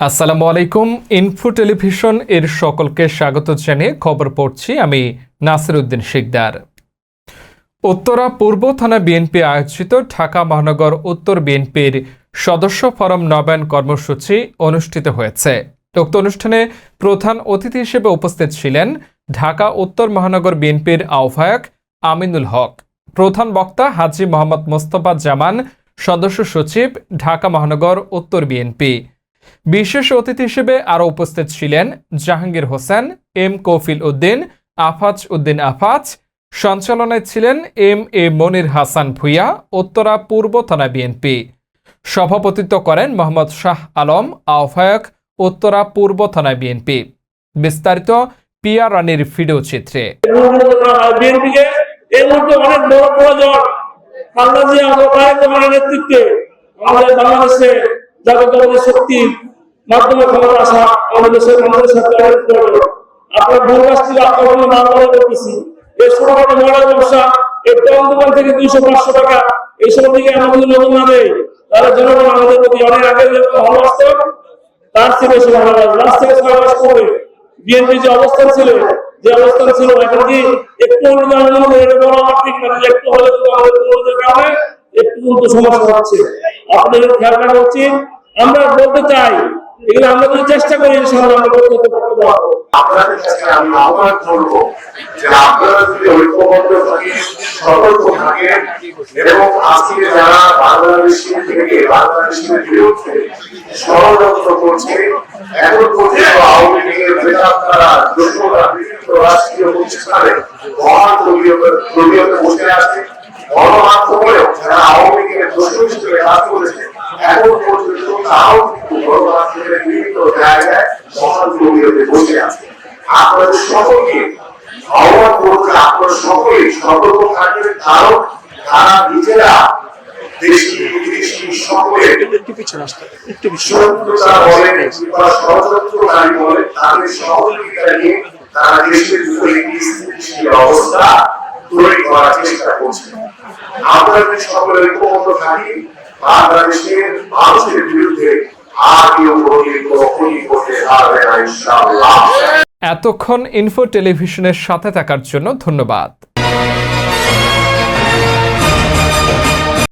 আসসালামু আলাইকুম। Info television এর সকলকে স্বাগত জানিয়ে খবর পড়ছি আমি নাসিরউদ্দিন শিকদার। উত্তরা পূর্ব থানা বিএনপি আয়োজিত ঢাকা মহানগর উত্তর বিএনপির সদস্য ফোরাম নবায়ন কর্মসূচি অনুষ্ঠিত হয়েছে। উক্ত অনুষ্ঠানে প্রধান অতিথি হিসেবে উপস্থিত ছিলেন ঢাকা উত্তর মহানগর বিএনপির আহ্বায়ক আমিনুল হক, প্রধান বক্তা হাজী মোহাম্মদ মোস্তফা জামান, সদস্য সচিব ঢাকা মহানগর উত্তর বিএনপি। বিশেষ অতিথি হিসেবে আরও উপস্থিত ছিলেন জাহাঙ্গীর হোসেন, এম কফিল উদ্দিন, আফাজ উদ্দিন আফাজ। সঞ্চালনায় ছিলেন এম এ মনির হাসান ভূঁইয়া, উত্তরা পূর্ব থানা বিএনপি। সভাপতিত্ব করেন মোহাম্মদ শাহ আলম, আহ্বায়ক উত্তরা পূর্ব থানা বিএনপি। বিস্তারিত পিয়া রানীর ভিডিও চিত্রে। শক্তির মাধ্যমে ক্ষমতা আসা আমাদের দেশের মানুষের সাথে আপনার ভুল রাষ্ট্রীয় আক্রমণ না করে করতেছি। এই ছোটখাটো মডেল ব্যবসা এই কম দোকান থেকে 200-500 টাকা এইসব দিকে আমাদের নতুন না দেয়, তারা জনগণ আমাদের প্রতি অনেক আগে যেরকম ভালোবাসত তার থেকে বেশি ভালোবাসে। লাস্ট থেকে 6 মাস পরে বিএনপি যে অবস্থান ছিল এখন কি একটু অনুদান বড় ঠিক না, একটু হলে তো আমাদের কারণে একটু কিন্তু সমস্যা হচ্ছে। আপনাদের খেয়াল রাখা উচিত। আমরা বলতে চাই এগুলো আমরা যদি চেষ্টা করি ইনশাআল্লাহ আমরা করতে পারবো। আপনাদের কাছে আমি আহ্বান করব যে আপনারা যদি ঐক্যবদ্ধ থাকেন, সতর্ক থাকেন এবং আজকে যারা বাংলাদেশের বিরুদ্ধে ষড়যন্ত্র করছে, এখন পর্যন্ত আওয়ামী লীগের নেতারা দোষরা বিভিন্ন রাষ্ট্রীয় প্রতিষ্ঠানে মহান দলীয়তে বসে আছে, গণমাধ্যমেও যারা আওয়ামী লীগের দোষ হিসেবে কাজ করেছে এখন পর্যন্ত তাও কিন্তু গণমাধ্যমের বিভিন্ন জায়গায় মহান দলীয়তে বসে আছে। আপনাদের সকলকে আহ্বান করতে আপনারা সকলে সতর্ক থাকবেন, কারণ তারা নিজেরা দেশি বিদেশি সকলের শত্রুতা বলেন কিংবা ষড়যন্ত্রকারী বলেন, তাদের সহযোগিতা নিয়ে তারা দেশের ভিতরে একটি স্থিতিশীল অবস্থা তৈরি করার চেষ্টা করছে। আপনাদের সকলের ঐক্যবদ্ধ থাকি, বাংলাদেশের মানুষের বিরুদ্ধে আর কেউ কখনই করতে পারবে না ইনশাআল্লাহ। এতক্ষণ ইনফো টেলিভিশনের সাথে থাকার জন্য ধন্যবাদ।